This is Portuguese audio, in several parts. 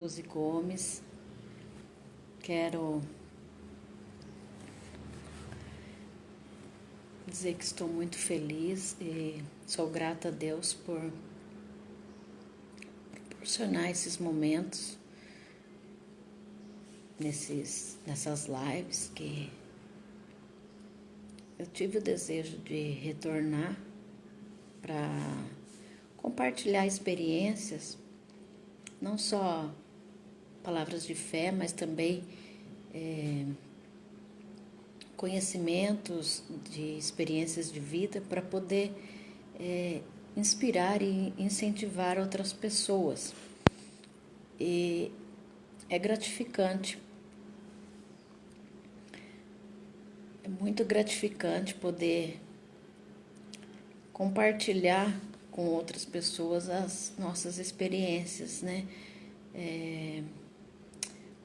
Suzy Gomes, quero dizer que estou muito feliz e sou grata a Deus por proporcionar esses momentos nessas lives que eu tive o desejo de retornar para compartilhar experiências, não só palavras de fé, mas também conhecimentos de experiências de vida para poder inspirar e incentivar outras pessoas. E é gratificante, é muito gratificante poder compartilhar com outras pessoas as nossas experiências, né?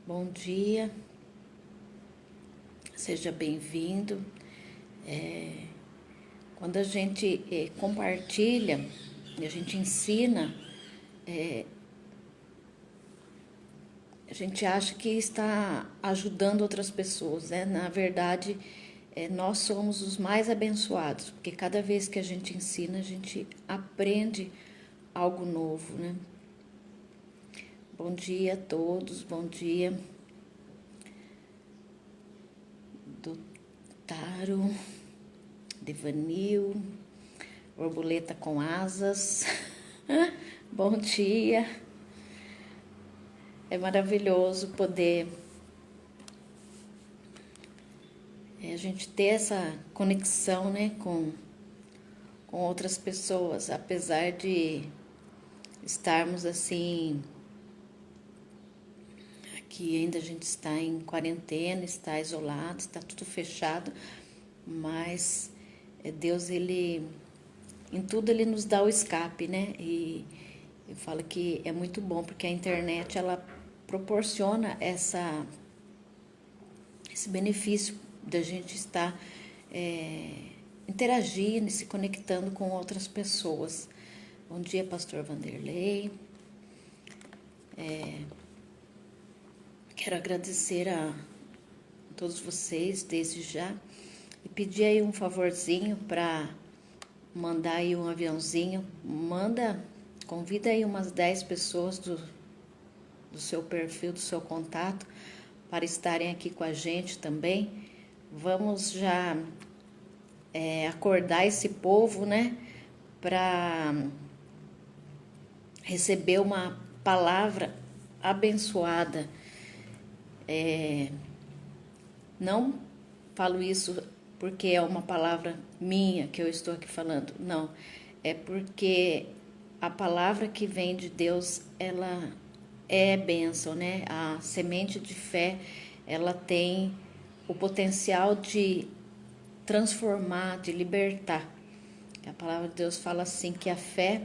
Bom dia, seja bem-vindo. Quando a gente compartilha e a gente ensina, a gente acha que está ajudando outras pessoas, né? Na verdade, nós somos os mais abençoados, porque cada vez que a gente ensina, a gente aprende algo novo, né? Bom dia a todos, bom dia do Taro, Devanil, borboleta com asas, bom dia. É maravilhoso poder a gente ter essa conexão, né, com outras pessoas, apesar de estarmos assim, aqui ainda a gente está em quarentena, está isolado, está tudo fechado, mas Deus, em tudo ele nos dá o escape, né? E eu falo que é muito bom, porque a internet, ela proporciona esse benefício da gente estar interagindo e se conectando com outras pessoas. Bom dia, pastor Vanderlei. Quero agradecer a todos vocês desde já e pedir aí um favorzinho para mandar aí um aviãozinho. Convida aí umas 10 pessoas do seu perfil, do seu contato, para estarem aqui com a gente também. Vamos já acordar esse povo, né, para receber uma palavra abençoada. Não falo isso porque é uma palavra minha que eu estou aqui falando, não. É porque a palavra que vem de Deus, ela é bênção, né? A semente de fé, ela tem o potencial de transformar, de libertar. A palavra de Deus fala assim, que a fé,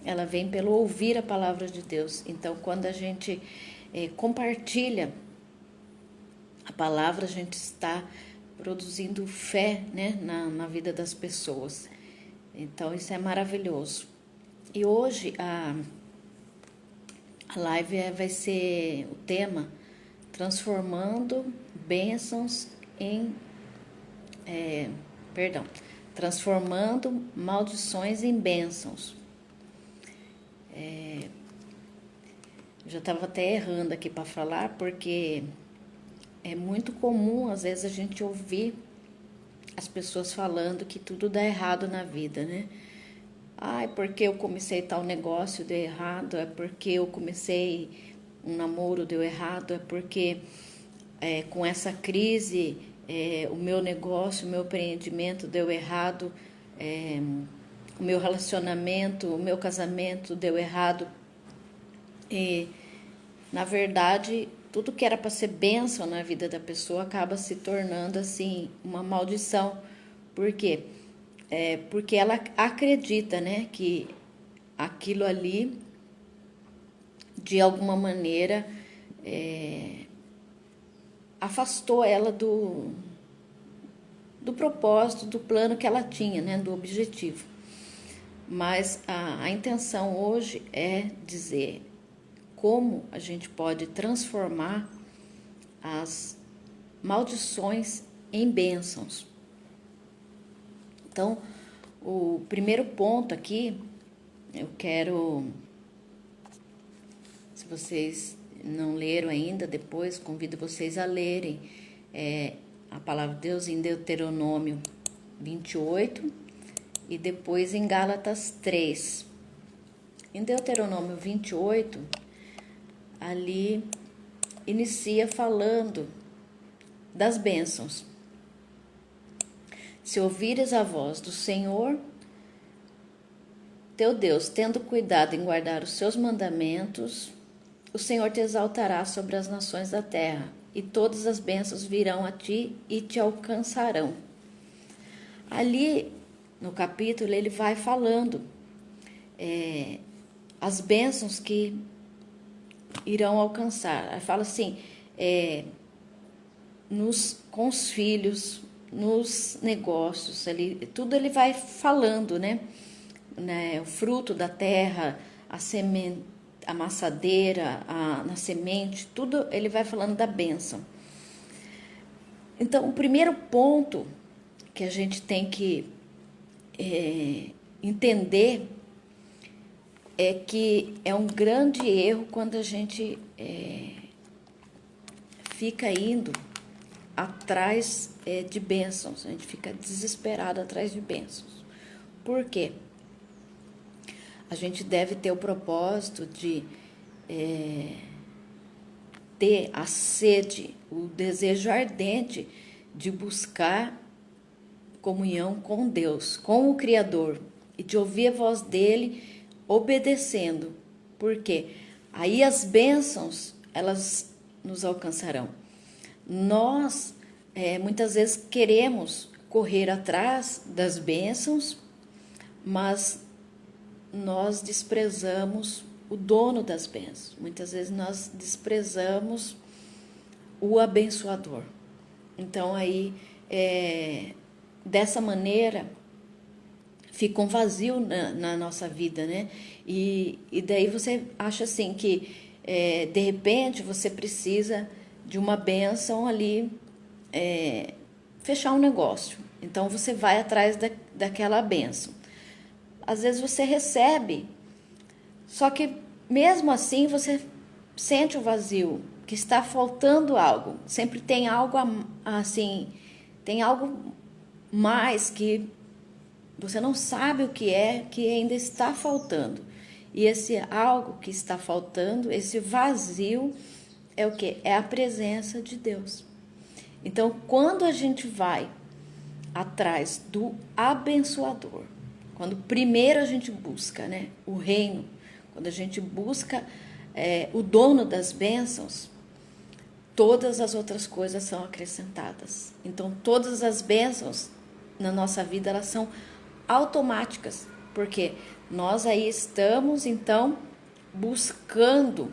ela vem pelo ouvir a palavra de Deus. Então, quando a gente compartilha a palavra, a gente está produzindo fé, né, na vida das pessoas. Então, isso é maravilhoso. E hoje a live vai ser o tema transformando bênçãos em... transformando maldições em bênçãos. Eu já estava até errando aqui para falar, porque é muito comum, às vezes, a gente ouvir as pessoas falando que tudo dá errado na vida, né? Ah, é porque eu comecei tal negócio, deu errado. É porque eu comecei um namoro, deu errado. É porque com essa crise, o meu negócio, o meu empreendimento deu errado. O meu relacionamento, o meu casamento deu errado. E, na verdade, tudo que era para ser bênção na vida da pessoa acaba se tornando assim uma maldição. Por quê? Porque ela acredita, né, que aquilo ali, de alguma maneira, afastou ela do propósito, do plano que ela tinha, né, do objetivo. Mas a intenção hoje é dizer como a gente pode transformar as maldições em bênçãos. Então, o primeiro ponto aqui, eu quero, se vocês não leram ainda, depois convido vocês a lerem a palavra de Deus em Deuteronômio 28 e depois em Gálatas 3. Em Deuteronômio 28, ali inicia falando das bênçãos. Se ouvires a voz do Senhor, teu Deus, tendo cuidado em guardar os seus mandamentos, o Senhor te exaltará sobre as nações da terra, e todas as bênçãos virão a ti e te alcançarão. Ali, no capítulo, ele vai falando as bênçãos que irão alcançar. Fala assim, com os filhos, nos negócios, tudo ele vai falando, né? O fruto da terra, a semente, a maçadeira, na semente, tudo ele vai falando da bênção. Então, o primeiro ponto que a gente tem que entender é que é um grande erro quando a gente fica indo atrás de bênçãos, a gente fica desesperado atrás de bênçãos. Por quê? A gente deve ter o propósito de ter a sede, o desejo ardente de buscar comunhão com Deus, com o Criador, e de ouvir a voz dele obedecendo. Por quê? Aí as bênçãos, elas nos alcançarão. Nós, muitas vezes, queremos correr atrás das bênçãos, mas nós desprezamos o dono das bênçãos. Muitas vezes nós desprezamos o abençoador. Então, aí, dessa maneira, fica um vazio na nossa vida, né? E daí você acha assim que, de repente, você precisa de uma bênção ali, fechar um negócio. Então, você vai atrás daquela bênção. Às vezes você recebe, só que mesmo assim você sente o vazio, que está faltando algo. Sempre tem algo assim, tem algo mais que você não sabe o que ainda está faltando. E esse algo que está faltando, esse vazio, é o quê? É a presença de Deus. Então, quando a gente vai atrás do abençoador, quando primeiro a gente busca, né, o reino, quando a gente busca o dono das bênçãos, todas as outras coisas são acrescentadas. Então, todas as bênçãos na nossa vida, elas são automáticas, porque nós aí estamos, então, buscando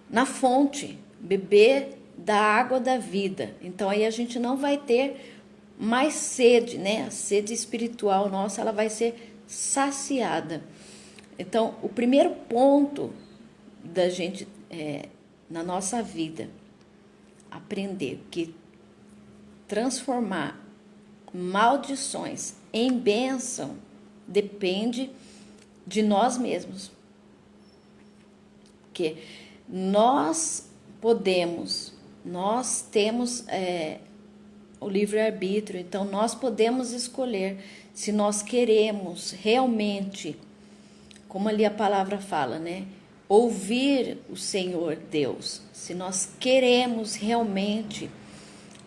na fonte, beber da água da vida. Então, aí a gente não vai ter mais sede, né? A sede espiritual nossa, ela vai ser saciada. Então, o primeiro ponto da gente, na nossa vida, aprender que transformar maldições em bênção depende de nós mesmos. Porque nós temos o livre-arbítrio, então nós podemos escolher se nós queremos realmente, como ali a palavra fala, né? Ouvir o Senhor Deus, se nós queremos realmente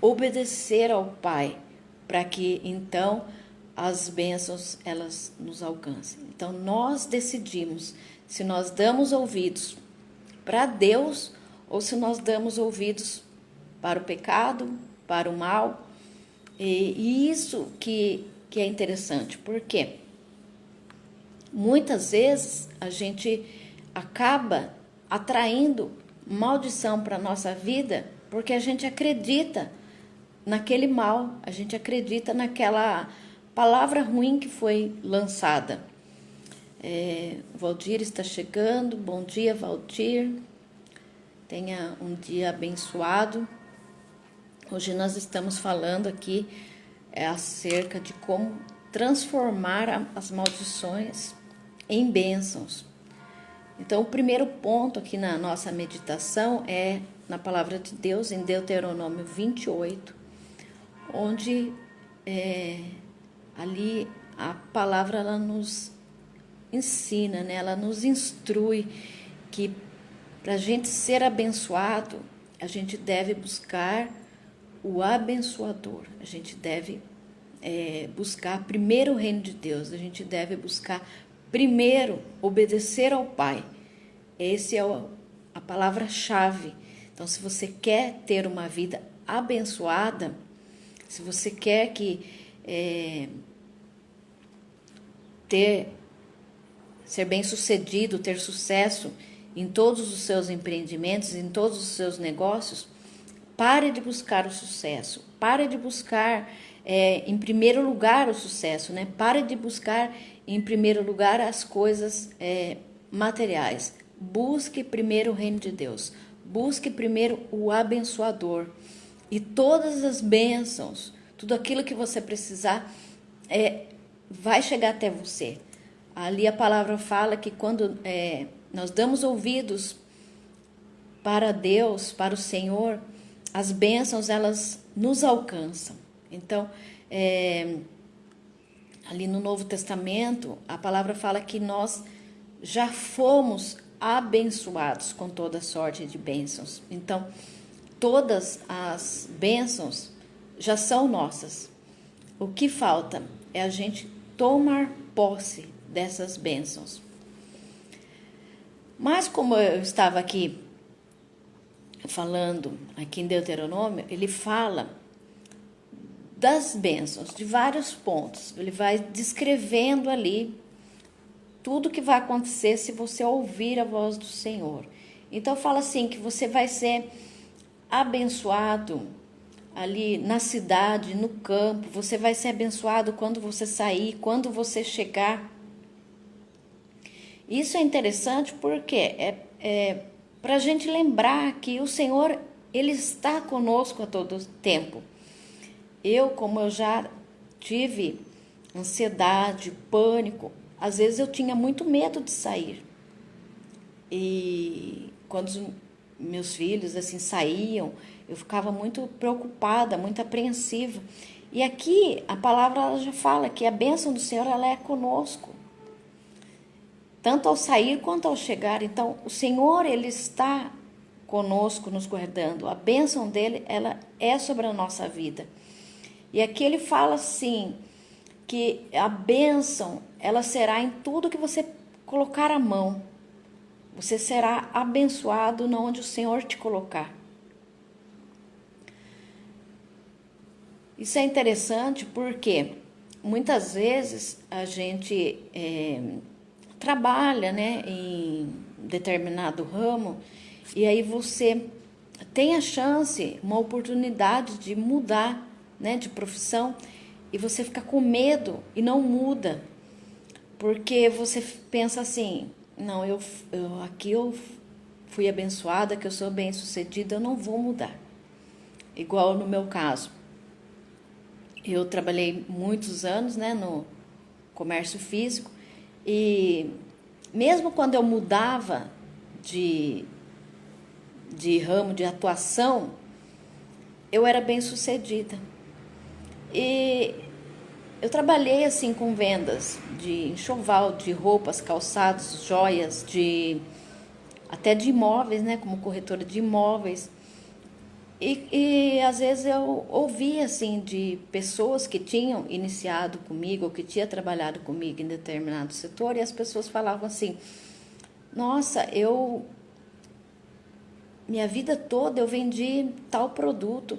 obedecer ao Pai, para que então as bênçãos elas nos alcancem. Então nós decidimos se nós damos ouvidos para Deus ou se nós damos ouvidos para o pecado, para o mal. E isso que é interessante, porque muitas vezes a gente acaba atraindo maldição para a nossa vida porque a gente acredita naquele mal, a gente acredita naquela palavra ruim que foi lançada. Valdir está chegando. Bom dia, Valdir. Tenha um dia abençoado. Hoje nós estamos falando aqui acerca de como transformar as maldições em bênçãos. Então, o primeiro ponto aqui na nossa meditação é na palavra de Deus, em Deuteronômio 28, onde ali a palavra ela nos ensina, né? Ela nos instrui que para a gente ser abençoado, a gente deve buscar o abençoador, a gente deve buscar primeiro o reino de Deus, a gente deve buscar primeiro obedecer ao Pai. Essa é a palavra-chave. Então, se você quer ter uma vida abençoada, se você quer ser bem-sucedido, ter sucesso em todos os seus empreendimentos, em todos os seus negócios, pare de buscar o sucesso, pare de buscar em primeiro lugar o sucesso, né? Pare de buscar em primeiro lugar as coisas materiais. Busque primeiro o reino de Deus, busque primeiro o abençoador e todas as bênçãos, tudo aquilo que você precisar vai chegar até você. Ali a palavra fala que quando nós damos ouvidos para Deus, para o Senhor, as bênçãos elas nos alcançam. Então, ali no Novo Testamento, a palavra fala que nós já fomos abençoados com toda sorte de bênçãos. Então, todas as bênçãos já são nossas. O que falta é a gente tomar posse dessas bênçãos. Mas como eu estava aqui falando, aqui em Deuteronômio, ele fala das bênçãos, de vários pontos. Ele vai descrevendo ali tudo que vai acontecer se você ouvir a voz do Senhor. Então fala assim que você vai ser abençoado ali na cidade, no campo, você vai ser abençoado quando você sair, quando você chegar. Isso é interessante porque para a gente lembrar que o Senhor, Ele está conosco a todo tempo. Como eu já tive ansiedade, pânico, às vezes eu tinha muito medo de sair. E quando os meus filhos assim saíam, eu ficava muito preocupada, muito apreensiva. E aqui a palavra ela já fala que a bênção do Senhor ela é conosco, tanto ao sair quanto ao chegar. Então, o Senhor ele está conosco, nos guardando. A bênção dele ela é sobre a nossa vida. E aqui ele fala assim, que a bênção, ela será em tudo que você colocar a mão. Você será abençoado onde o Senhor te colocar. Isso é interessante porque muitas vezes a gente trabalha, né, em determinado ramo e aí você tem a chance, uma oportunidade de mudar, né, de profissão e você fica com medo e não muda, porque você pensa assim, não, aqui eu fui abençoada, que eu sou bem-sucedida, eu não vou mudar. Igual no meu caso, eu trabalhei muitos anos, né, no comércio físico e mesmo quando eu mudava de ramo de atuação, eu era bem-sucedida. E eu trabalhei assim com vendas de enxoval, de roupas, calçados, joias, até de imóveis, né, como corretora de imóveis. E às vezes eu ouvia assim de pessoas que tinham iniciado comigo ou que tinham trabalhado comigo em determinado setor e as pessoas falavam assim: nossa, minha vida toda eu vendi tal produto,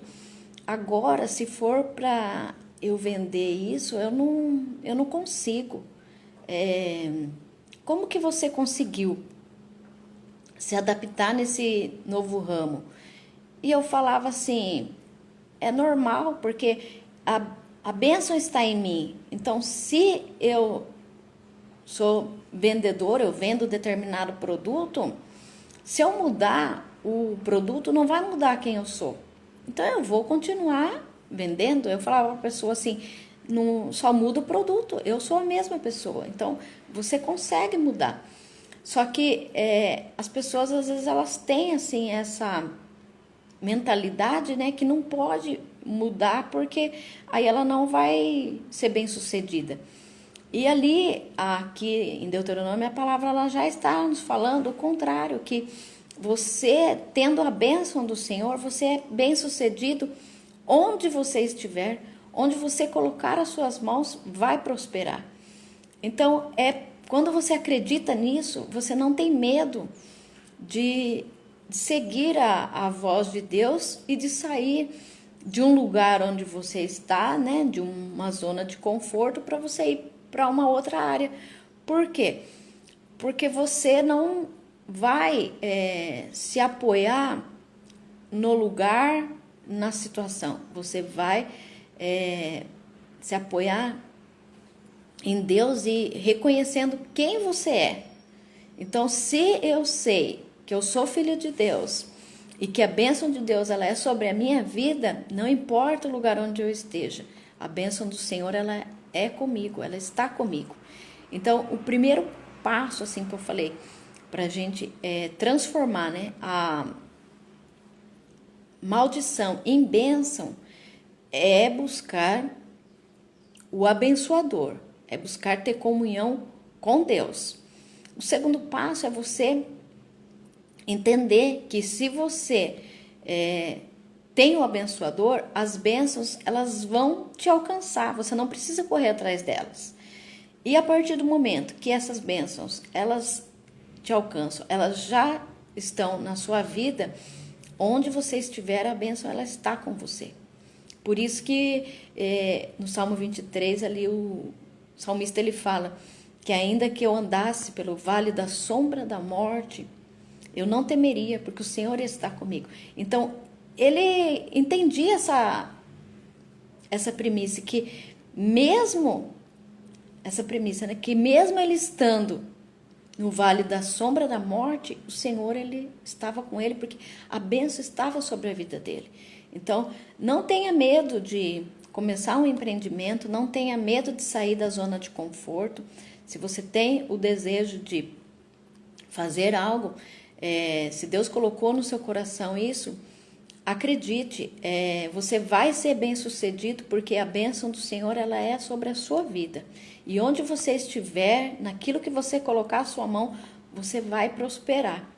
agora se for para eu vender isso, eu não consigo. Como que você conseguiu se adaptar nesse novo ramo? E eu falava assim, é normal, porque a bênção está em mim. Então, se eu sou vendedor, eu vendo determinado produto, se eu mudar o produto, não vai mudar quem eu sou. Então eu vou continuar vendendo. Eu falava para a pessoa assim, não, só muda o produto, eu sou a mesma pessoa. Então você consegue mudar. Só que as pessoas às vezes elas têm assim essa mentalidade, né, que não pode mudar porque aí ela não vai ser bem sucedida. E ali, aqui em Deuteronômio, a palavra ela já está nos falando o contrário, que você, tendo a bênção do Senhor, você é bem sucedido onde você estiver, onde você colocar as suas mãos, vai prosperar. Então, quando você acredita nisso, você não tem medo de seguir a voz de Deus e de sair de um lugar onde você está, né, de uma zona de conforto, para você ir para uma outra área. Por quê? Porque você não vai se apoiar no lugar, na situação. Você vai se apoiar em Deus e reconhecendo quem você é. Então, se eu sei que eu sou filho de Deus e que a bênção de Deus ela é sobre a minha vida, não importa o lugar onde eu esteja, a bênção do Senhor ela é comigo, ela está comigo. Então, o primeiro passo, assim que eu falei, para a gente transformar, né, a maldição em bênção, é buscar o abençoador, é buscar ter comunhão com Deus. O segundo passo é você entender que se você tem o abençoador, as bênçãos elas vão te alcançar, você não precisa correr atrás delas. E a partir do momento que essas bênçãos elas te alcançam, elas já estão na sua vida, onde você estiver, a bênção ela está com você. Por isso que no Salmo 23 ali o salmista ele fala que ainda que eu andasse pelo vale da sombra da morte, eu não temeria, porque o Senhor está comigo. Então, ele entendia essa premissa, que mesmo, essa premissa, né, que mesmo ele estando no vale da sombra da morte, o Senhor, ele estava com ele, porque a bênção estava sobre a vida dele. Então, não tenha medo de começar um empreendimento, não tenha medo de sair da zona de conforto. Se você tem o desejo de fazer algo, se Deus colocou no seu coração isso, acredite, você vai ser bem sucedido, porque a bênção do Senhor ela é sobre a sua vida. E onde você estiver, naquilo que você colocar a sua mão, você vai prosperar.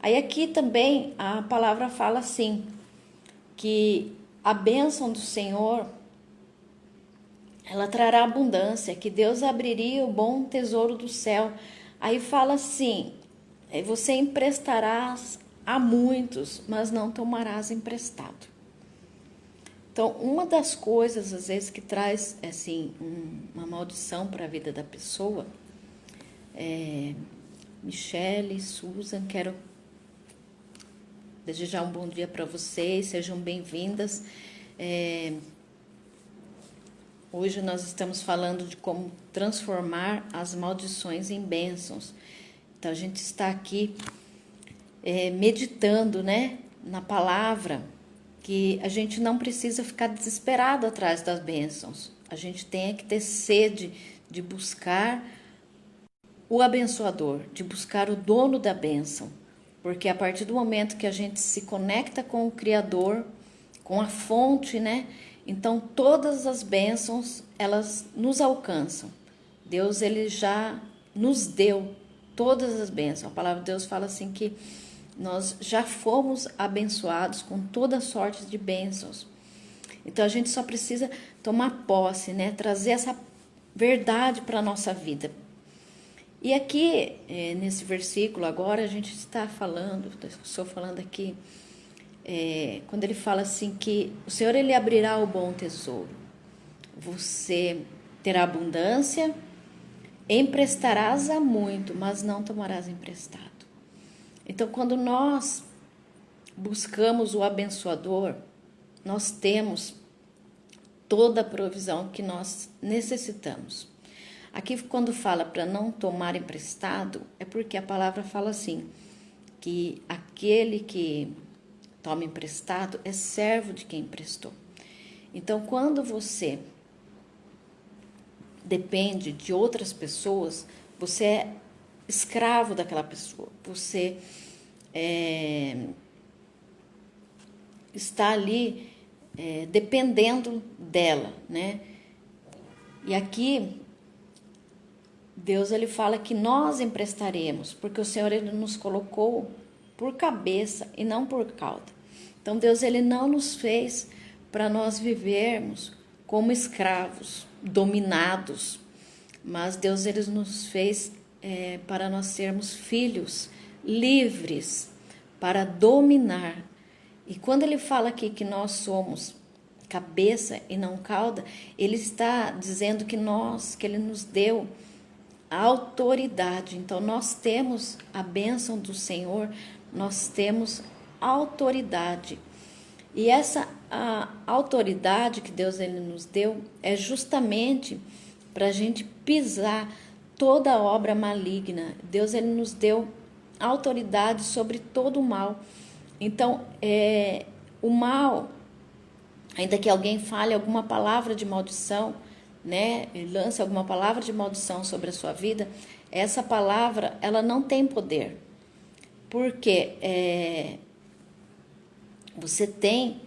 Aí aqui também a palavra fala assim, que a bênção do Senhor ela trará abundância, que Deus abriria o bom tesouro do céu. Aí fala assim, você emprestarás a muitos, mas não tomarás emprestado. Então, uma das coisas, às vezes, que traz, assim, uma maldição para a vida da pessoa, Michele, Susan, quero desejar um bom dia para vocês, sejam bem-vindas. Hoje nós estamos falando de como transformar as maldições em bênçãos. Então, a gente está aqui meditando, né, na palavra, que a gente não precisa ficar desesperado atrás das bênçãos. A gente tem que ter sede de buscar o abençoador, de buscar o dono da bênção. Porque a partir do momento que a gente se conecta com o Criador, com a fonte, né? Então todas as bênçãos, elas nos alcançam. Deus, ele já nos deu todas as bênçãos. A palavra de Deus fala assim que nós já fomos abençoados com toda sorte de bênçãos. Então a gente só precisa tomar posse, né? Trazer essa verdade para a nossa vida. E aqui, nesse versículo agora, a gente está falando, estou falando aqui, quando ele fala assim que o Senhor ele abrirá o bom tesouro. Você terá abundância, emprestarás a muito, mas não tomarás emprestado. Então, quando nós buscamos o abençoador, nós temos toda a provisão que nós necessitamos. Aqui quando fala para não tomar emprestado, é porque a palavra fala assim, que aquele que toma emprestado é servo de quem emprestou. Então, quando você depende de outras pessoas, você é escravo daquela pessoa, você está ali dependendo dela, né? E aqui Deus ele fala que nós emprestaremos, porque o Senhor ele nos colocou por cabeça e não por cauda. Então Deus ele não nos fez para nós vivermos como escravos, dominados, mas Deus ele nos fez para nós sermos filhos livres para dominar. E quando ele fala aqui que nós somos cabeça e não cauda, ele está dizendo que ele nos deu a autoridade. Então nós temos a bênção do Senhor, nós temos autoridade. E essa a autoridade que Deus ele nos deu é justamente para a gente pisar toda obra maligna. Deus ele nos deu autoridade sobre todo o mal. Então, o mal, ainda que alguém fale alguma palavra de maldição, né, lance alguma palavra de maldição sobre a sua vida, essa palavra ela não tem poder, porque você tem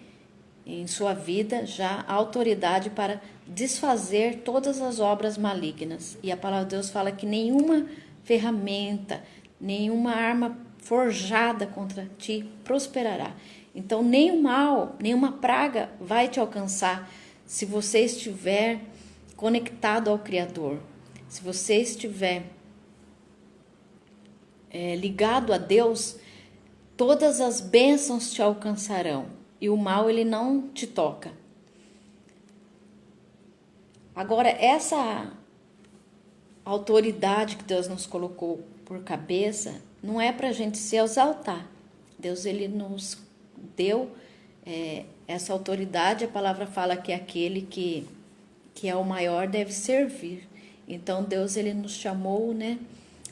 em sua vida já a autoridade para desfazer todas as obras malignas. E a palavra de Deus fala que nenhuma ferramenta, nenhuma arma forjada contra ti prosperará. Então, nenhum mal, nenhuma praga vai te alcançar se você estiver conectado ao Criador. Se você estiver ligado a Deus, todas as bênçãos te alcançarão e o mal ele não te toca. Agora, essa autoridade que Deus nos colocou por cabeça não é para a gente se exaltar. Deus ele nos deu essa autoridade. A palavra fala que aquele que é o maior deve servir. Então Deus ele nos chamou, né,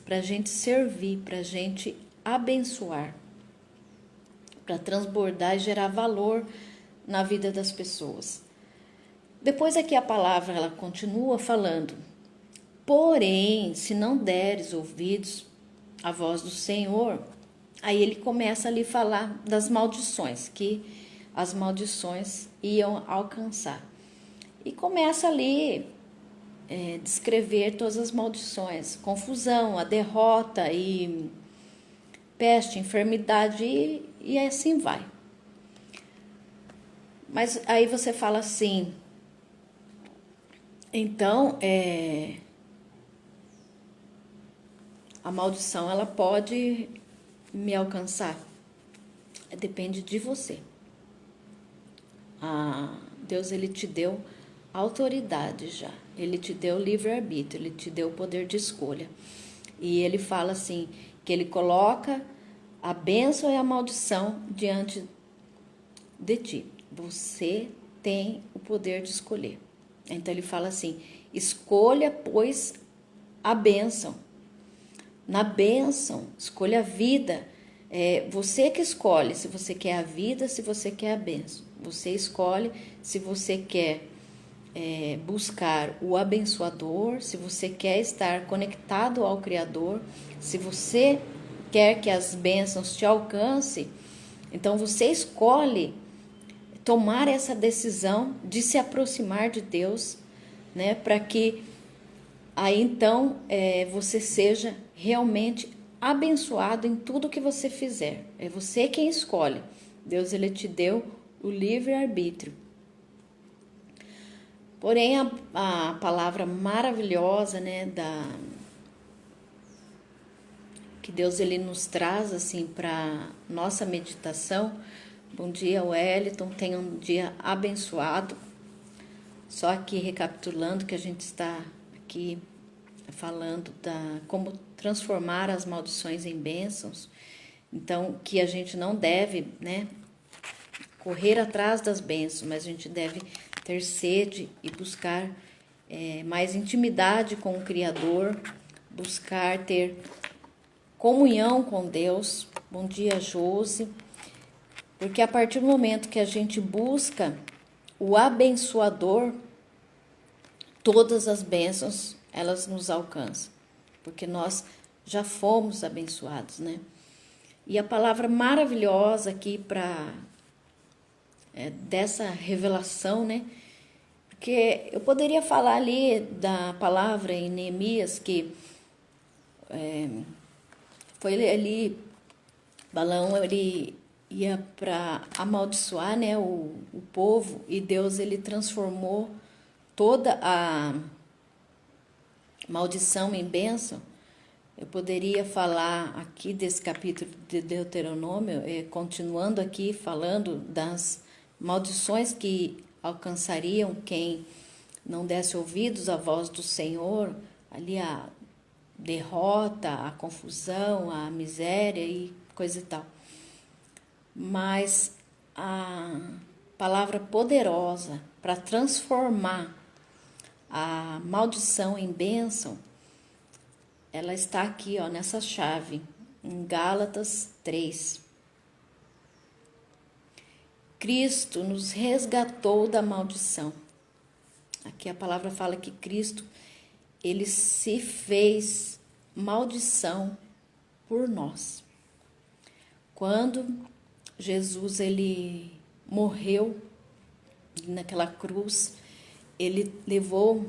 para a gente servir, para a gente abençoar, para transbordar e gerar valor na vida das pessoas. Depois aqui a palavra ela continua falando: porém, se não deres ouvidos à voz do Senhor, aí ele começa ali a falar das maldições, que as maldições iam alcançar. E começa ali descrever todas as maldições, confusão, a derrota e peste, enfermidade e assim vai. Mas aí você fala assim, então a maldição ela pode me alcançar? Depende de você. Deus ele te deu autoridade já, ele te deu livre-arbítrio, ele te deu o poder de escolha. E ele fala assim, que ele coloca a bênção e a maldição diante de ti. Você tem o poder de escolher. Então ele fala assim, escolha, pois, a bênção. Na bênção, escolha a vida. É você que escolhe se você quer a vida, se você quer a bênção. Você escolhe se você quer buscar o abençoador, se você quer estar conectado ao Criador, se você quer que as bênçãos te alcancem. Então você escolhe tomar essa decisão de se aproximar de Deus, né, para que aí então você seja realmente abençoado em tudo que você fizer. É você quem escolhe. Deus ele te deu o livre-arbítrio. Porém, a palavra maravilhosa, né, que Deus ele nos traz assim para nossa meditação. Bom dia, Wellington, tenha um dia abençoado. Só aqui recapitulando que a gente está aqui falando como transformar as maldições em bênçãos. Então, que a gente não deve, né, correr atrás das bênçãos, mas a gente deve ter sede e buscar mais intimidade com o Criador, buscar ter comunhão com Deus. Bom dia, Josi. Porque a partir do momento que a gente busca o abençoador, todas as bênçãos, elas nos alcançam. Porque nós já fomos abençoados, né? E a palavra maravilhosa aqui dessa revelação, né? Porque eu poderia falar ali da palavra em Neemias que foi ali, Balaão, ele ia para amaldiçoar, né, o povo, e Deus ele transformou toda a maldição em bênção. Eu poderia falar aqui desse capítulo de Deuteronômio, continuando aqui falando das maldições que alcançariam quem não desse ouvidos à voz do Senhor, ali a derrota, a confusão, a miséria e coisa e tal. Mas a palavra poderosa para transformar a maldição em bênção, ela está aqui, ó, nessa chave, em Gálatas 3. Cristo nos resgatou da maldição. Aqui a palavra fala que Cristo, ele se fez maldição por nós. Quando Jesus, ele morreu naquela cruz, ele levou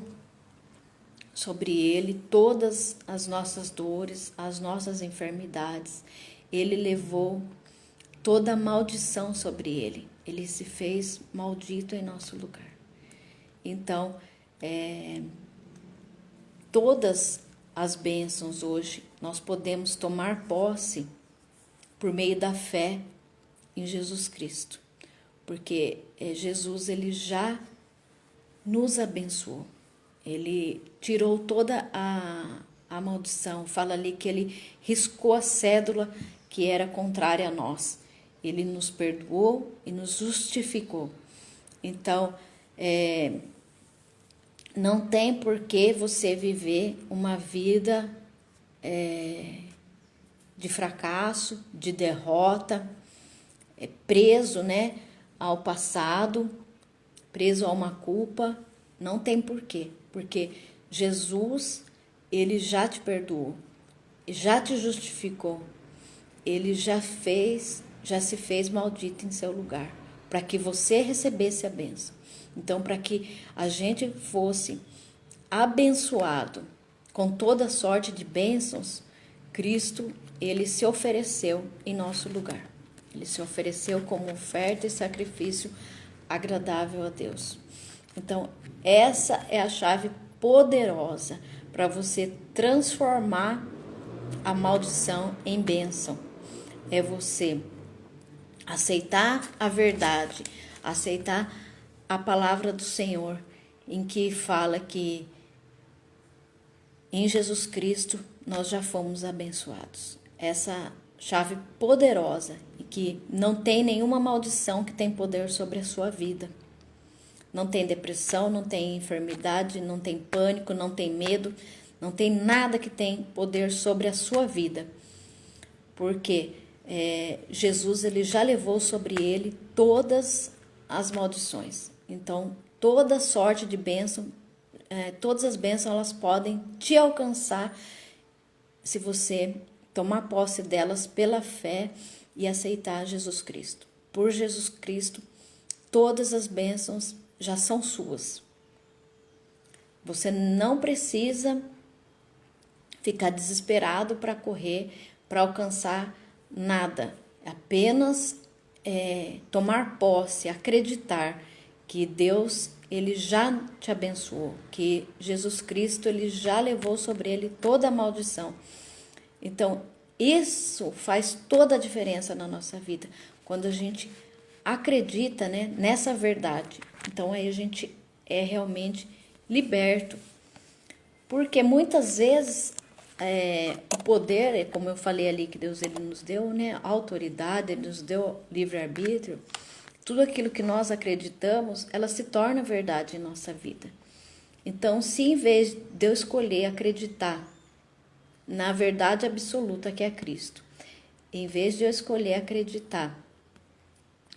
sobre ele todas as nossas dores, as nossas enfermidades. Ele levou toda a maldição sobre ele. Ele se fez maldito em nosso lugar. Então, todas as bênçãos hoje nós podemos tomar posse por meio da fé em Jesus Cristo. Porque Jesus, ele já nos abençoou. Ele tirou toda a maldição. Fala ali que ele riscou a cédula que era contrária a nós. Ele nos perdoou e nos justificou. Então, não tem por que você viver uma vida de fracasso, de derrota, preso, né, ao passado, preso a uma culpa. Não tem porquê, porque Jesus, ele já te perdoou, já te justificou, ele já se fez maldito em seu lugar, para que você recebesse a bênção. Então, para que a gente fosse abençoado com toda sorte de bênçãos, Cristo, ele se ofereceu em nosso lugar. Ele se ofereceu como oferta e sacrifício agradável a Deus. Então, essa é a chave poderosa para você transformar a maldição em bênção. É você aceitar a verdade, aceitar a palavra do Senhor, em que fala que em Jesus Cristo nós já fomos abençoados. Essa chave poderosa e que não tem nenhuma maldição que tem poder sobre a sua vida. Não tem depressão, não tem enfermidade, não tem pânico, não tem medo, não tem nada que tem poder sobre a sua vida. Porque Jesus, ele já levou sobre ele todas as maldições. Então, toda sorte de bênção, todas as bênçãos, elas podem te alcançar se você tomar posse delas pela fé e aceitar Jesus Cristo. Por Jesus Cristo, todas as bênçãos já são suas. Você não precisa ficar desesperado para correr, para alcançar nada. Apenas tomar posse, acreditar que Deus, ele já te abençoou, que Jesus Cristo, ele já levou sobre ele toda a maldição. Então, isso faz toda a diferença na nossa vida, quando a gente acredita, né, nessa verdade. Então, aí a gente é realmente liberto. Porque muitas vezes o poder, como eu falei ali, que Deus, ele nos deu, né, autoridade, ele nos deu livre-arbítrio, tudo aquilo que nós acreditamos, ela se torna verdade em nossa vida. Então, se em vez de eu escolher acreditar na verdade absoluta que é Cristo, em vez de eu escolher acreditar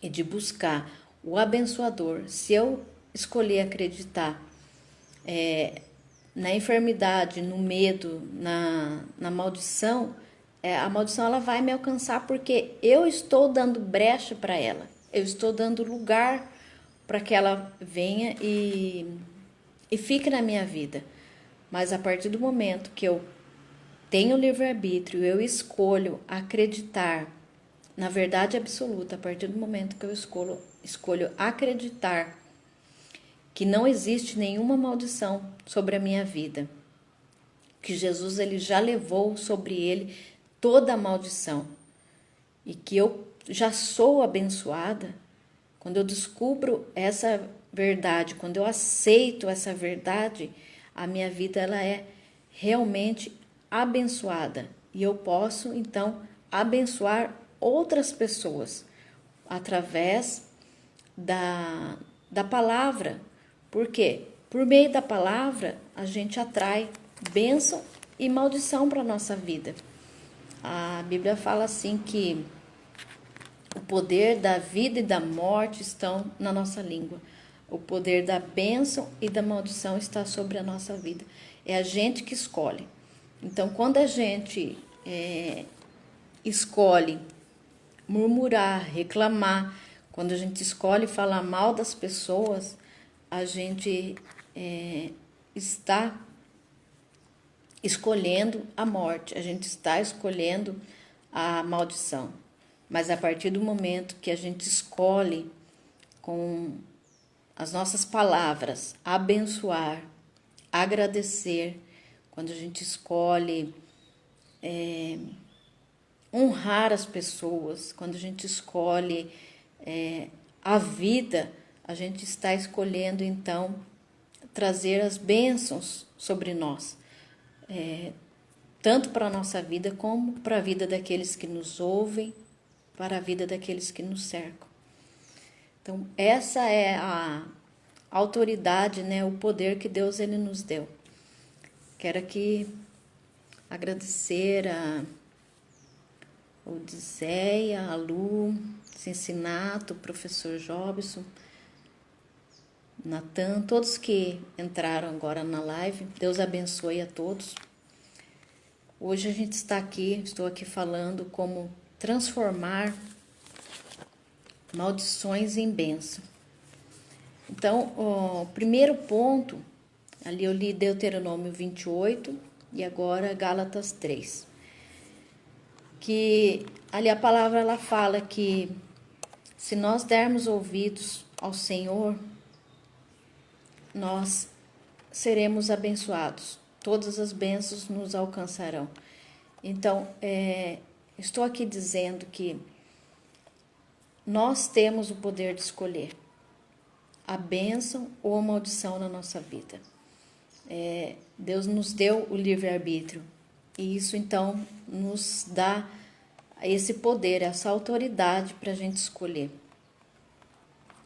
e de buscar o abençoador, se eu escolher acreditar na enfermidade, no medo, na maldição, a maldição ela vai me alcançar porque eu estou dando brecha para ela, eu estou dando lugar para que ela venha e fique na minha vida. Mas a partir do momento que eu tenho livre-arbítrio, eu escolho acreditar na verdade absoluta, a partir do momento que eu escolho acreditar que não existe nenhuma maldição sobre a minha vida, que Jesus ele já levou sobre ele toda a maldição e que eu já sou abençoada, quando eu descubro essa verdade, quando eu aceito essa verdade, a minha vida ela é realmente abençoada e eu posso então abençoar outras pessoas através da palavra. Por quê? Por meio da palavra a gente atrai bênção e maldição para a nossa vida. A Bíblia fala assim que o poder da vida e da morte estão na nossa língua. O poder da bênção e da maldição está sobre a nossa vida. É a gente que escolhe. Então, quando a gente escolhe murmurar, reclamar, quando a gente escolhe falar mal das pessoas, a gente está escolhendo a morte, a gente está escolhendo a maldição. Mas a partir do momento que a gente escolhe com as nossas palavras abençoar, agradecer, quando a gente escolhe honrar as pessoas, quando a gente escolhe a vida, a gente está escolhendo então trazer as bênçãos sobre nós, tanto para a nossa vida como para a vida daqueles que nos ouvem, para a vida daqueles que nos cercam. Então, essa é a autoridade, né, o poder que Deus ele nos deu. Quero aqui agradecer a Odiseia, a Lu, Cincinato, o professor Jobson, Natan, todos que entraram agora na live. Deus abençoe a todos. Hoje a gente está aqui, estou aqui falando como transformar maldições em bênção. Então, o primeiro ponto, ali eu li Deuteronômio 28 e agora Gálatas 3. Que ali a palavra ela fala que se nós dermos ouvidos ao Senhor, nós seremos abençoados. Todas as bênçãos nos alcançarão. Então, estou aqui dizendo que nós temos o poder de escolher a bênção ou a maldição na nossa vida. Deus nos deu o livre-arbítrio e isso então nos dá esse poder, essa autoridade para a gente escolher.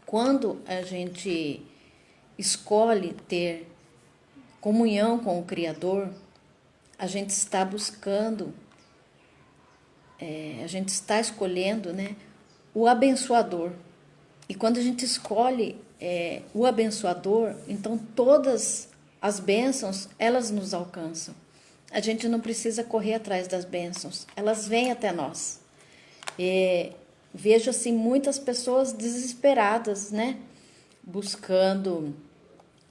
Quando a gente escolhe ter comunhão com o Criador, a gente está buscando, a gente está escolhendo, né, o abençoador. E quando a gente escolhe o abençoador, então todas as bênçãos, elas nos alcançam. A gente não precisa correr atrás das bênçãos, elas vêm até nós. Vejo assim muitas pessoas desesperadas, né, buscando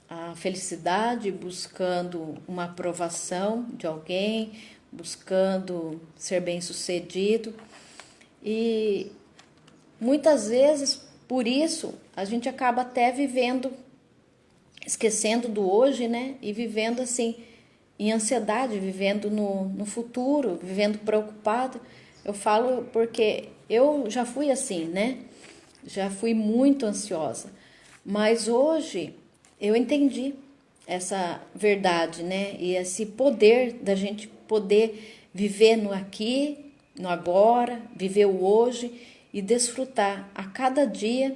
a felicidade, buscando uma aprovação de alguém, buscando ser bem-sucedido. E muitas vezes, por isso, a gente acaba até vivendo, esquecendo do hoje, né? E vivendo assim, em ansiedade, vivendo no futuro, vivendo preocupado. Eu falo porque eu já fui assim, né? Já fui muito ansiosa. Mas hoje eu entendi essa verdade, né? E esse poder da gente poder viver no aqui, no agora, viver o hoje e desfrutar a cada dia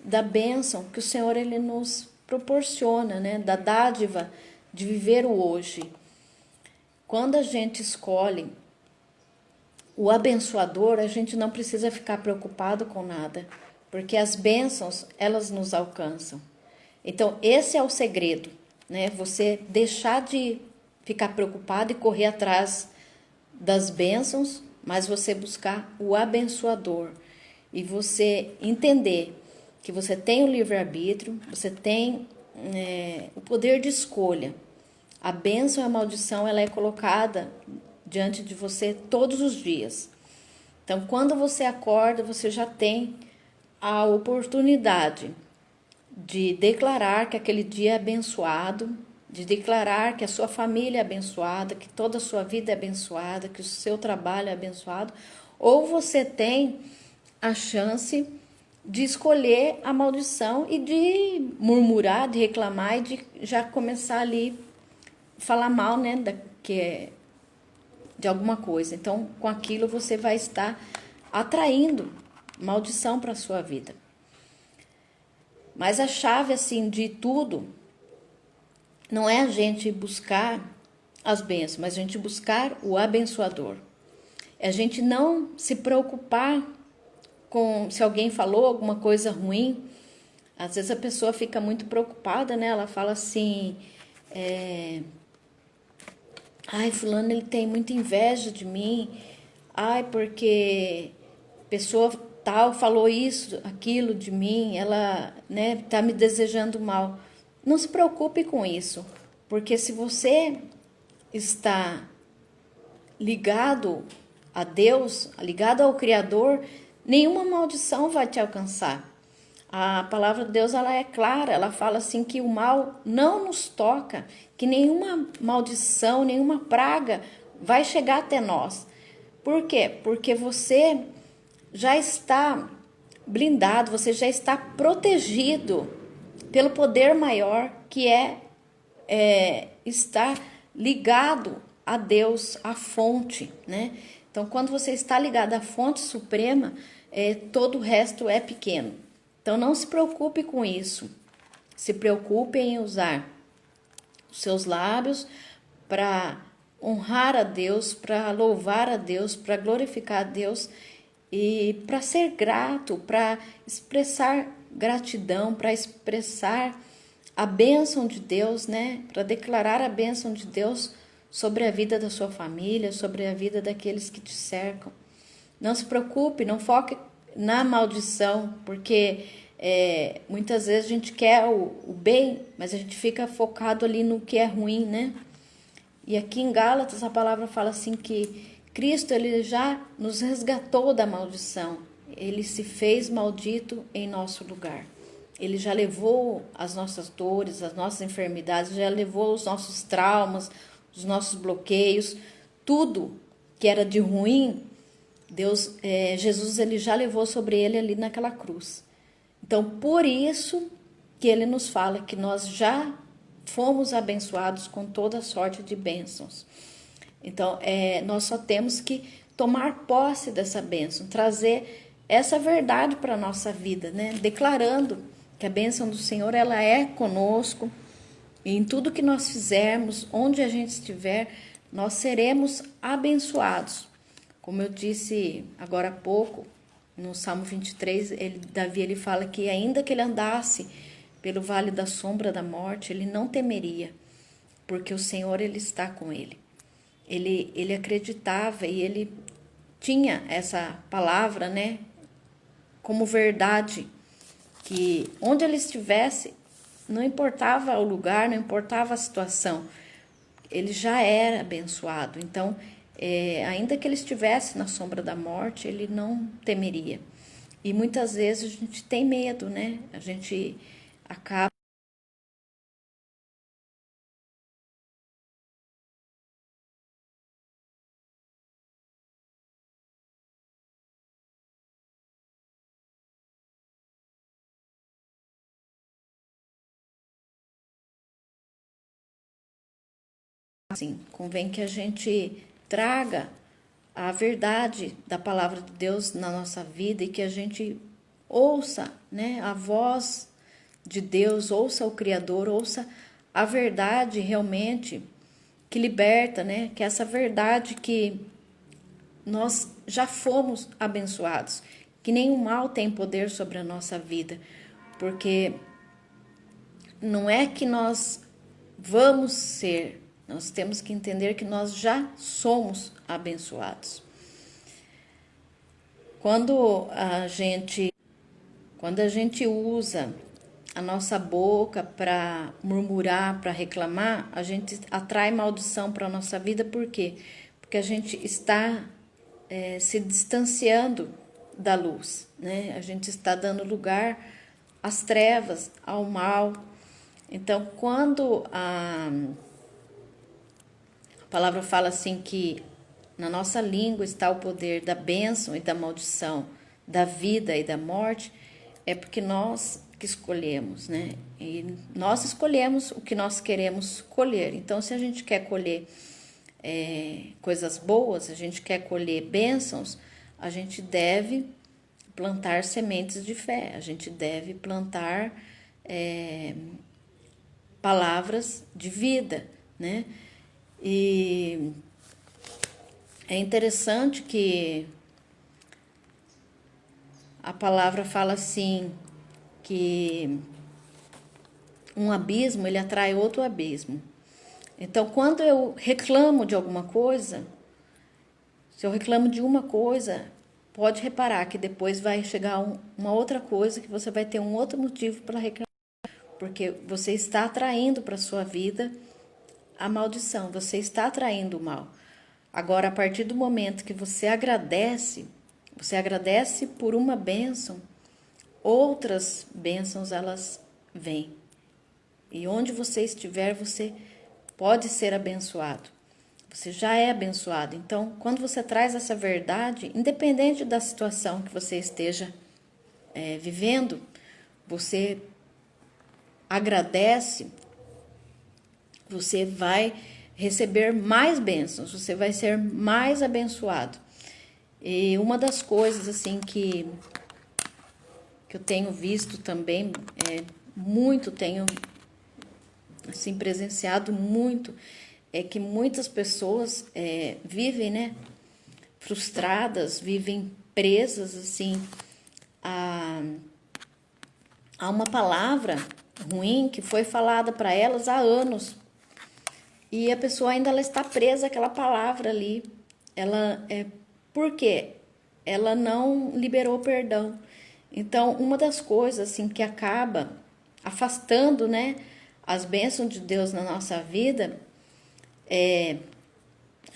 da bênção que o Senhor ele nos proporciona, né? Da dádiva de viver o hoje. Quando a gente escolhe o abençoador, a gente não precisa ficar preocupado com nada, porque as bênçãos, elas nos alcançam. Então, esse é o segredo, né? Você deixar de ficar preocupado e correr atrás das bênçãos, mas você buscar o abençoador. E você entender que você tem o livre-arbítrio, você tem o poder de escolha. A bênção e a maldição, ela é colocada diante de você todos os dias. Então, quando você acorda, você já tem a oportunidade de declarar que aquele dia é abençoado, de declarar que a sua família é abençoada, que toda a sua vida é abençoada, que o seu trabalho é abençoado, ou você tem a chance de escolher a maldição e de murmurar, de reclamar e de já começar ali falar mal, né, de alguma coisa. Então, com aquilo você vai estar atraindo maldição para a sua vida. Mas a chave, assim, de tudo não é a gente buscar as bênçãos, mas a gente buscar o abençoador. É a gente não se preocupar com se alguém falou alguma coisa ruim. Às vezes a pessoa fica muito preocupada, né? Ela fala assim, ai, fulano, ele tem muita inveja de mim. Ai, porque pessoa tal falou isso, aquilo de mim, ela, né, tá me desejando mal. Não se preocupe com isso, porque se você está ligado a Deus, ligado ao Criador, nenhuma maldição vai te alcançar. A palavra de Deus, ela é clara, ela fala assim que o mal não nos toca, que nenhuma maldição, nenhuma praga vai chegar até nós. Por quê? Porque você já está blindado, você já está protegido pelo poder maior que estar ligado a Deus, à fonte, né? Então, quando você está ligado à fonte suprema, todo o resto é pequeno. Então, não se preocupe com isso. Se preocupe em usar os seus lábios para honrar a Deus, para louvar a Deus, para glorificar a Deus e para ser grato, para expressar gratidão, para expressar a bênção de Deus, né? Para declarar a bênção de Deus sobre a vida da sua família, sobre a vida daqueles que te cercam. Não se preocupe, não foque na maldição, porque muitas vezes a gente quer o bem, mas a gente fica focado ali no que é ruim, né? E aqui em Gálatas a palavra fala assim que Cristo, ele já nos resgatou da maldição. Ele se fez maldito em nosso lugar. Ele já levou as nossas dores, as nossas enfermidades, já levou os nossos traumas, os nossos bloqueios, tudo que era de ruim, Jesus, ele já levou sobre ele ali naquela cruz. Então, por isso que ele nos fala que nós já fomos abençoados com toda sorte de bênçãos. Então, nós só temos que tomar posse dessa bênção, trazer essa verdade para a nossa vida, né? Declarando que a bênção do Senhor, ela é conosco, e em tudo que nós fizermos, onde a gente estiver, nós seremos abençoados. Como eu disse agora há pouco, no Salmo 23, Davi ele fala que ainda que ele andasse pelo vale da sombra da morte, ele não temeria, porque o Senhor, ele está com ele. Ele acreditava e ele tinha essa palavra, né, como verdade, que onde ele estivesse, não importava o lugar, não importava a situação, ele já era abençoado. Então, ainda que ele estivesse na sombra da morte, ele não temeria. E muitas vezes a gente tem medo, né? A gente acaba assim, convém que a gente traga a verdade da palavra de Deus na nossa vida e que a gente ouça, né, a voz de Deus, ouça o Criador, ouça a verdade realmente que liberta, né? Que é essa verdade que nós já fomos abençoados, que nenhum mal tem poder sobre a nossa vida, porque não é que nós vamos ser, nós temos que entender que nós já somos abençoados. Quando a gente usa a nossa boca para murmurar, para reclamar, a gente atrai maldição para a nossa vida, por quê? Porque a gente está se distanciando da luz, né? A gente está dando lugar às trevas, ao mal. Então, quando a palavra fala assim que na nossa língua está o poder da bênção e da maldição, da vida e da morte, é porque nós que escolhemos, né? E nós escolhemos o que nós queremos colher. Então, se a gente quer colher coisas boas, a gente quer colher bênçãos, a gente deve plantar sementes de fé, a gente deve plantar palavras de vida, né? E é interessante que a palavra fala assim, que um abismo, ele atrai outro abismo. Então, quando eu reclamo de alguma coisa, se eu reclamo de uma coisa, pode reparar que depois vai chegar uma outra coisa que você vai ter um outro motivo para reclamar, porque você está atraindo para a sua vida a maldição, você está atraindo o mal. Agora, a partir do momento que você agradece por uma bênção, outras bênçãos elas vêm. E onde você estiver, você pode ser abençoado. Você já é abençoado. Então, quando você traz essa verdade, independente da situação que você esteja vivendo, você agradece, você vai receber mais bênçãos, você vai ser mais abençoado. E uma das coisas assim que eu tenho visto também, tenho assim presenciado muito, é que muitas pessoas vivem, né, frustradas, vivem presas assim a uma palavra ruim que foi falada para elas há anos. E a pessoa ainda ela está presa àquela palavra ali. Por quê? Ela não liberou perdão. Então, uma das coisas assim que acaba afastando, né, as bênçãos de Deus na nossa vida,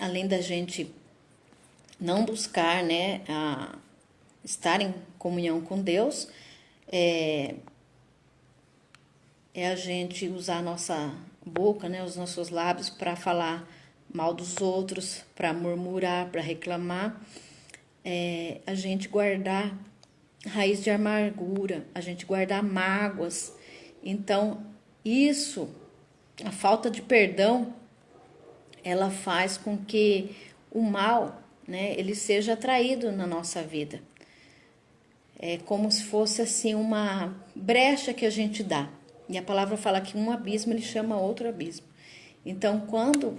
além da gente não buscar, né, estar em comunhão com Deus, é a gente usar a nossa boca, né, os nossos lábios para falar mal dos outros, para murmurar, para reclamar, a gente guardar raiz de amargura, a gente guardar mágoas. Então, isso, a falta de perdão, ela faz com que o mal, né, ele seja atraído na nossa vida. É como se fosse assim uma brecha que a gente dá. E a palavra fala que um abismo ele chama outro abismo. Então, quando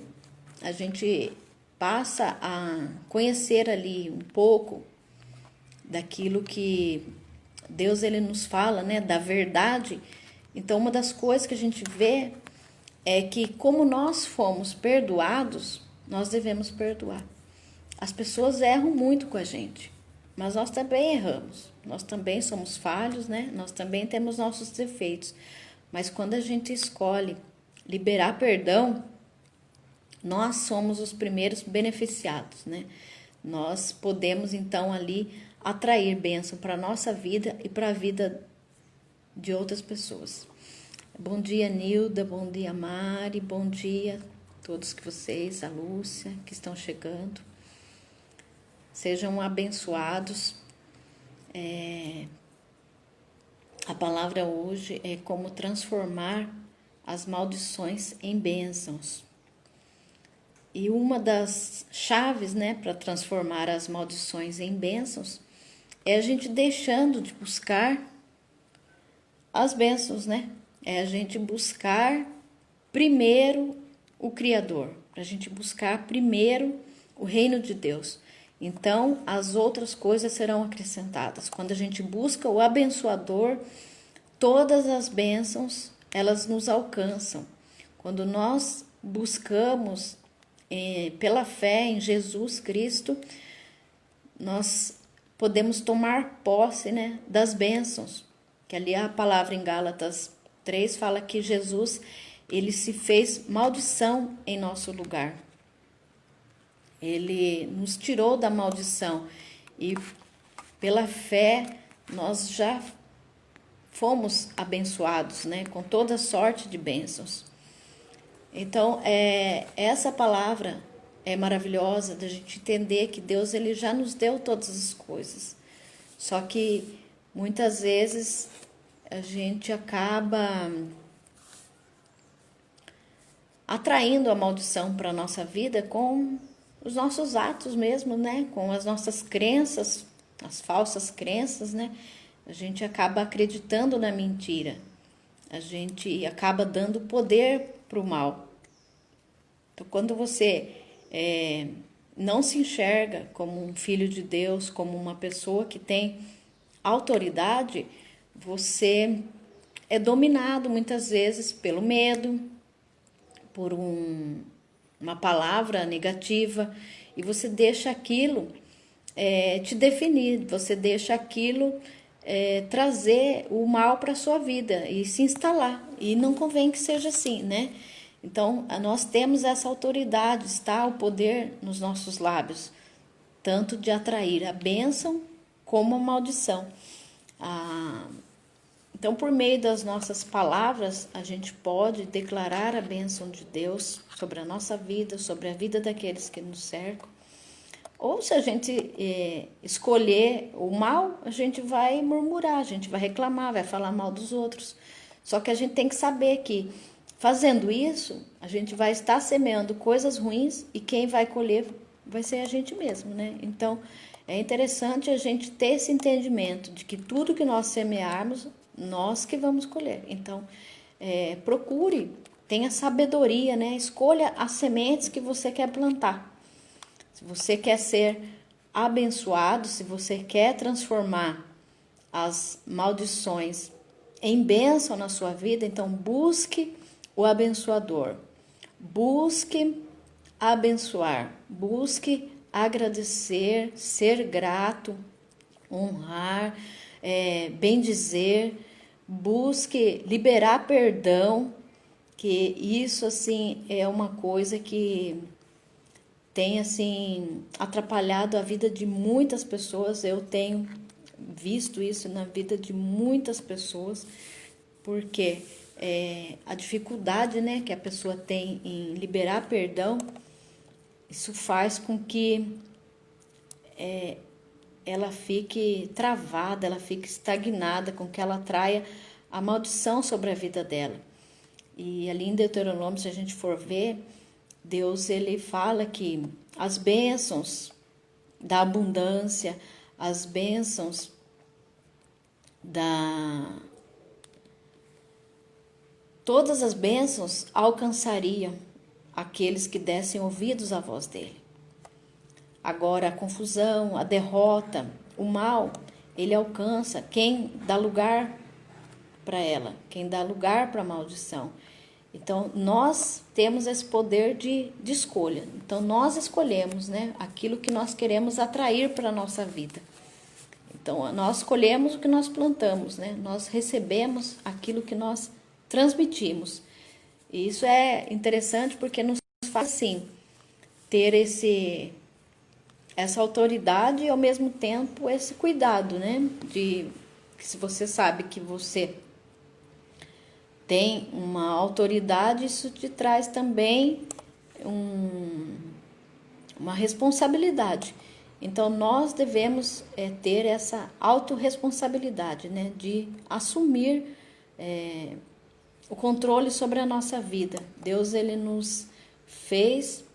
a gente passa a conhecer ali um pouco daquilo que Deus ele nos fala, né, da verdade, então uma das coisas que a gente vê é que como nós fomos perdoados, nós devemos perdoar. As pessoas erram muito com a gente, mas nós também erramos. Nós também somos falhos, né? Nós também temos nossos defeitos. Mas quando a gente escolhe liberar perdão, nós somos os primeiros beneficiados, né? Nós podemos então ali atrair bênção para a nossa vida e para a vida de outras pessoas. Bom dia, Nilda, bom dia, Mari, bom dia a todos que vocês, a Lúcia, que estão chegando. Sejam abençoados. A palavra hoje é como transformar as maldições em bênçãos. E uma das chaves, né, para transformar as maldições em bênçãos é a gente deixando de buscar as bênçãos, né? É a gente buscar primeiro o Criador, a gente buscar primeiro o reino de Deus. Então, as outras coisas serão acrescentadas. Quando a gente busca o abençoador, todas as bênçãos, elas nos alcançam. Quando nós buscamos pela fé em Jesus Cristo, nós podemos tomar posse, né, das bênçãos. Que ali a palavra em Gálatas 3 fala que Jesus, ele se fez maldição em nosso lugar. Ele nos tirou da maldição e pela fé nós já fomos abençoados, né, com toda sorte de bênçãos. Então, essa palavra é maravilhosa da gente entender que Deus, ele já nos deu todas as coisas. Só que muitas vezes a gente acaba atraindo a maldição para a nossa vida com os nossos atos mesmo, né? Com as nossas crenças, as falsas crenças, né? A gente acaba acreditando na mentira. A gente acaba dando poder para o mal. Então, quando você não se enxerga como um filho de Deus, como uma pessoa que tem autoridade, você é dominado muitas vezes pelo medo, por uma palavra negativa, e você deixa aquilo te definir, você deixa aquilo trazer o mal para a sua vida e se instalar, e não convém que seja assim, né? Então, nós temos essa autoridade, está o poder nos nossos lábios, tanto de atrair a bênção como a maldição. Então, por meio das nossas palavras, a gente pode declarar a bênção de Deus sobre a nossa vida, sobre a vida daqueles que nos cercam. Ou se a gente escolher o mal, a gente vai murmurar, a gente vai reclamar, vai falar mal dos outros. Só que a gente tem que saber que, fazendo isso, a gente vai estar semeando coisas ruins e quem vai colher vai ser a gente mesmo, né? Então, é interessante a gente ter esse entendimento de que tudo que nós semearmos, nós que vamos colher. Então, procure, tenha sabedoria, né? Escolha as sementes que você quer plantar. Se você quer ser abençoado, se você quer transformar as maldições em bênção na sua vida, então busque o abençoador. Busque abençoar, busque agradecer, ser grato, honrar, bendizer, busque liberar perdão, que isso assim é uma coisa que tem assim atrapalhado a vida de muitas pessoas. Eu tenho visto isso na vida de muitas pessoas, porque a dificuldade, né, que a pessoa tem em liberar perdão, isso faz com que ela fique travada, ela fique estagnada, com que ela atraia a maldição sobre a vida dela. E ali em Deuteronômio, se a gente for ver, Deus, ele fala que as bênçãos da abundância, as bênçãos todas as bênçãos alcançariam aqueles que dessem ouvidos à voz dele. Agora, a confusão, a derrota, o mal, ele alcança quem dá lugar para ela, quem dá lugar para a maldição. Então, nós temos esse poder de escolha. Então, nós escolhemos, né, aquilo que nós queremos atrair para a nossa vida. Então, nós escolhemos o que nós plantamos, né? Nós recebemos aquilo que nós transmitimos. E isso é interessante porque nos faz, assim, ter essa autoridade e, ao mesmo tempo, esse cuidado, né? De que se você sabe que você tem uma autoridade, isso te traz também uma responsabilidade. Então, nós devemos ter essa autorresponsabilidade, né? De assumir o controle sobre a nossa vida. Deus, ele nos fez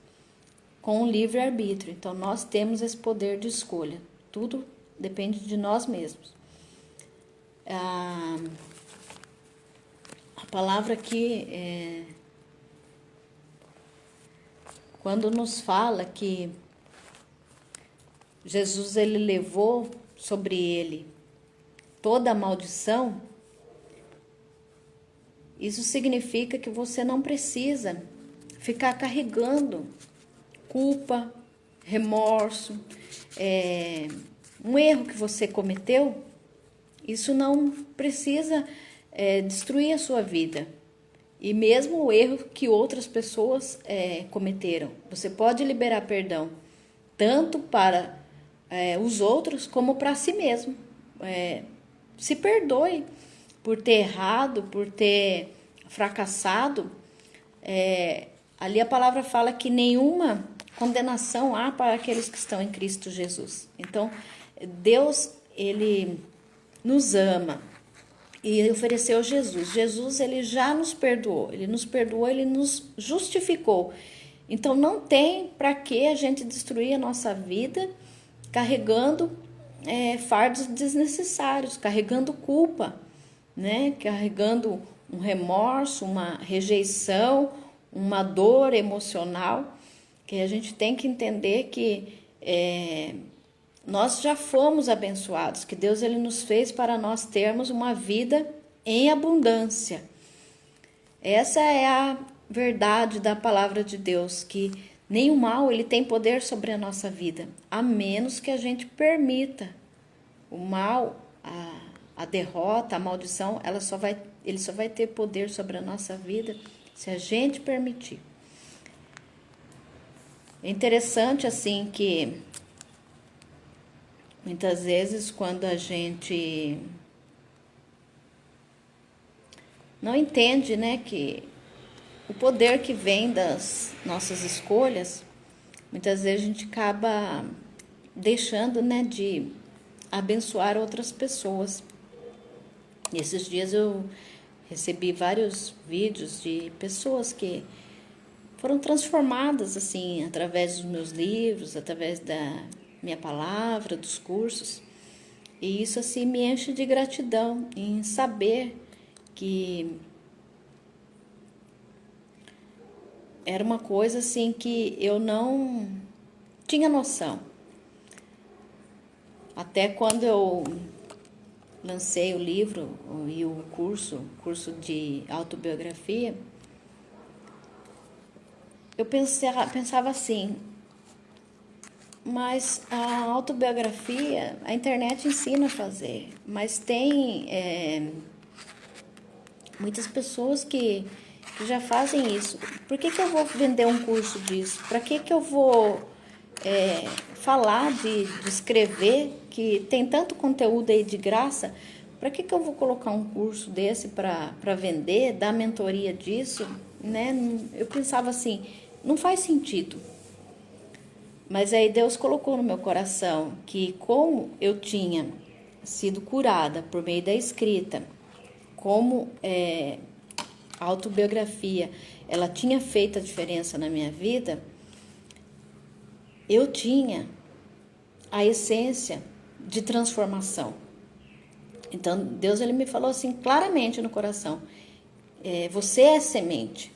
com um livre-arbítrio. Então, nós temos esse poder de escolha. Tudo depende de nós mesmos. palavra aqui, quando nos fala que Jesus ele levou sobre ele toda a maldição, isso significa que você não precisa ficar carregando culpa, remorso, um erro que você cometeu. Isso não precisa destruir a sua vida. E mesmo o erro que outras pessoas cometeram. Você pode liberar perdão, tanto para os outros como para si mesmo. Se perdoe por ter errado, por ter fracassado. Ali a palavra fala que nenhuma condenação há para aqueles que estão em Cristo Jesus. Então, Deus, ele nos ama e ofereceu Jesus. Jesus, ele já nos perdoou. Ele nos justificou. Então, não tem para que a gente destruir a nossa vida carregando fardos desnecessários, carregando culpa, né? Carregando um remorso, uma rejeição, uma dor emocional, que a gente tem que entender que nós já fomos abençoados, que Deus ele nos fez para nós termos uma vida em abundância. Essa é a verdade da palavra de Deus, que nem o mal ele tem poder sobre a nossa vida, a menos que a gente permita. O mal, a derrota, a maldição, ele só vai ter poder sobre a nossa vida se a gente permitir. É interessante assim que muitas vezes quando a gente não entende, né, que o poder que vem das nossas escolhas, muitas vezes a gente acaba deixando, né, de abençoar outras pessoas. Nesses dias eu recebi vários vídeos de pessoas que foram transformadas assim através dos meus livros, através da minha palavra, dos cursos. E isso assim me enche de gratidão em saber que era uma coisa assim que eu não tinha noção. Até quando eu lancei o livro e o curso de autobiografia, eu pensava assim, mas a autobiografia, a internet ensina a fazer, mas tem muitas pessoas que já fazem isso. Por que eu vou vender um curso disso? Para que eu vou falar de escrever, que tem tanto conteúdo aí de graça? Para que eu vou colocar um curso desse para vender, dar mentoria disso? Né? Eu pensava assim, não faz sentido. Mas aí Deus colocou no meu coração que como eu tinha sido curada por meio da escrita, como a autobiografia, ela tinha feito a diferença na minha vida, eu tinha a essência de transformação. Então, Deus ele me falou assim claramente no coração, você é semente,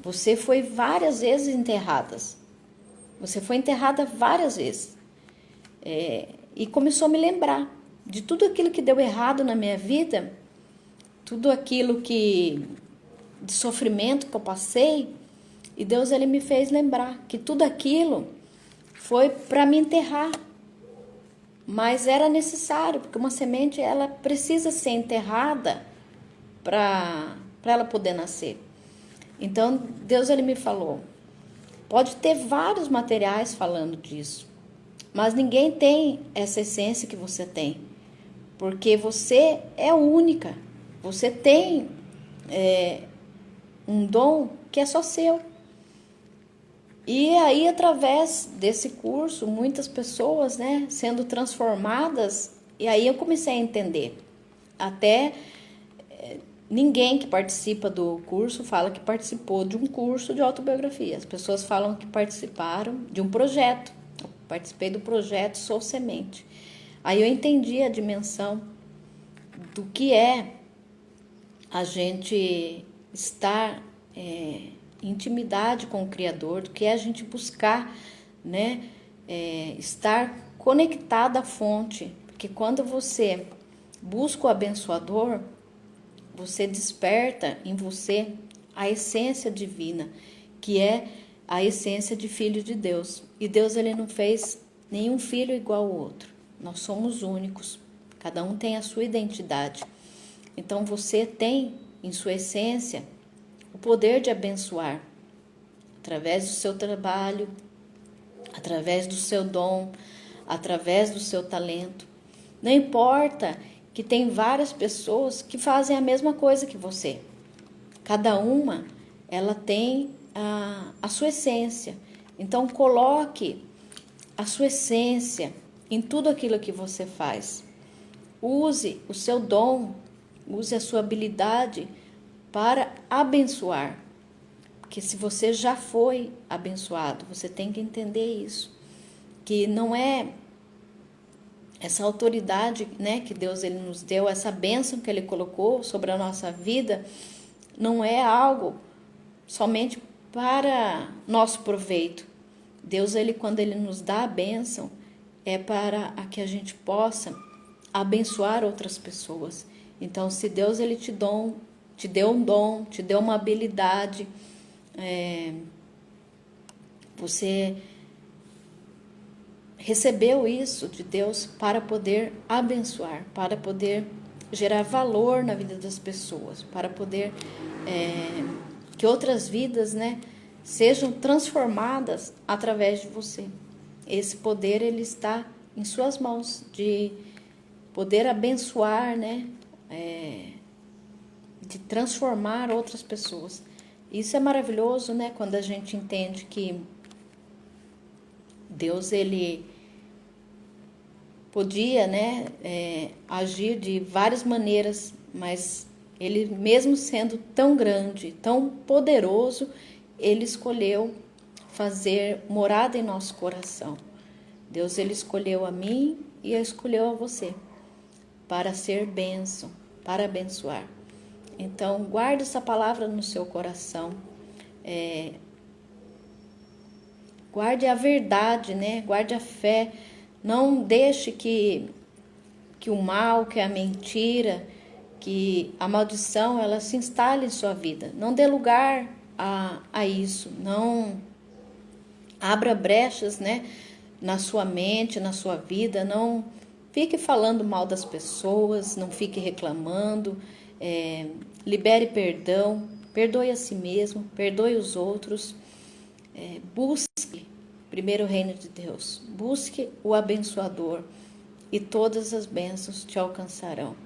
você foi várias vezes enterrada, você foi enterrada várias vezes. E começou a me lembrar de tudo aquilo que deu errado na minha vida, tudo aquilo de sofrimento que eu passei, e Deus ele me fez lembrar que tudo aquilo foi para me enterrar, mas era necessário, porque uma semente ela precisa ser enterrada para ela poder nascer. Então Deus ele me falou, pode ter vários materiais falando disso, mas ninguém tem essa essência que você tem, porque você é única, você tem um dom que é só seu. E aí, através desse curso, muitas pessoas, né, sendo transformadas, e aí eu comecei a entender. Até ninguém que participa do curso fala que participou de um curso de autobiografia. As pessoas falam que participaram de um projeto. Eu participei do projeto Sou Semente. Aí eu entendi a dimensão do que é a gente estar em intimidade com o Criador, do que é a gente buscar, né, estar conectado à fonte, porque quando você busca o abençoador, você desperta em você a essência divina, que é a essência de filho de Deus. E Deus, ele não fez nenhum filho igual ao outro. Nós somos únicos. Cada um tem a sua identidade. Então você tem em sua essência o poder de abençoar através do seu trabalho, através do seu dom, através do seu talento. Não importa que tem várias pessoas que fazem a mesma coisa que você. Cada uma, ela tem a sua essência. Então, coloque a sua essência em tudo aquilo que você faz. Use o seu dom, use a sua habilidade para abençoar. Porque se você já foi abençoado, você tem que entender isso. Que não é essa autoridade, né, que Deus ele nos deu, essa bênção que ele colocou sobre a nossa vida, não é algo somente para nosso proveito. Deus, ele, quando ele nos dá a bênção, é para que a gente possa abençoar outras pessoas. Então, se Deus ele te deu um dom, te deu uma habilidade, você recebeu isso de Deus para poder abençoar, para poder gerar valor na vida das pessoas, para poder que outras vidas, né, sejam transformadas através de você. Esse poder ele está em suas mãos de poder abençoar, né, de transformar outras pessoas. Isso é maravilhoso, né, quando a gente entende que Deus ele podia, né, agir de várias maneiras, mas ele, mesmo sendo tão grande, tão poderoso, ele escolheu fazer morada em nosso coração. Deus ele escolheu a mim e escolheu a você para ser bênção, para abençoar. Então, guarde essa palavra no seu coração. Guarde a verdade, né? Guarde a fé. Não deixe que o mal, que a mentira, que a maldição, ela se instale em sua vida. Não dê lugar a isso. Não abra brechas, né, na sua mente, na sua vida. Não fique falando mal das pessoas, não fique reclamando. Libere perdão, perdoe a si mesmo, perdoe os outros. Busque primeiro o reino de Deus, busque o abençoador e todas as bênçãos te alcançarão.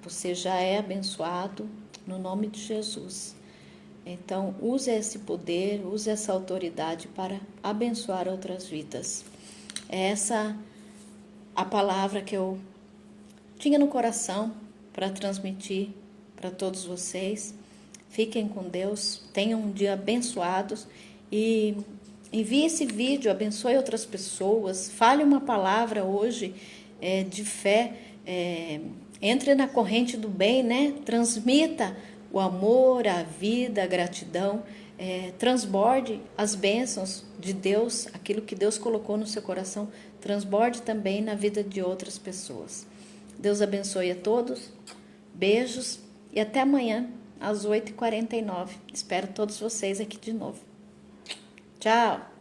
Você já é abençoado no nome de Jesus. Então, use esse poder, use essa autoridade para abençoar outras vidas. É essa a palavra que eu tinha no coração para transmitir para todos vocês. Fiquem com Deus, tenham um dia abençoados e envie esse vídeo, abençoe outras pessoas, fale uma palavra hoje de fé, entre na corrente do bem, né? Transmita o amor, a vida, a gratidão, transborde as bênçãos de Deus, aquilo que Deus colocou no seu coração, transborde também na vida de outras pessoas. Deus abençoe a todos, beijos e até amanhã às 8h49. Espero todos vocês aqui de novo. Tchau!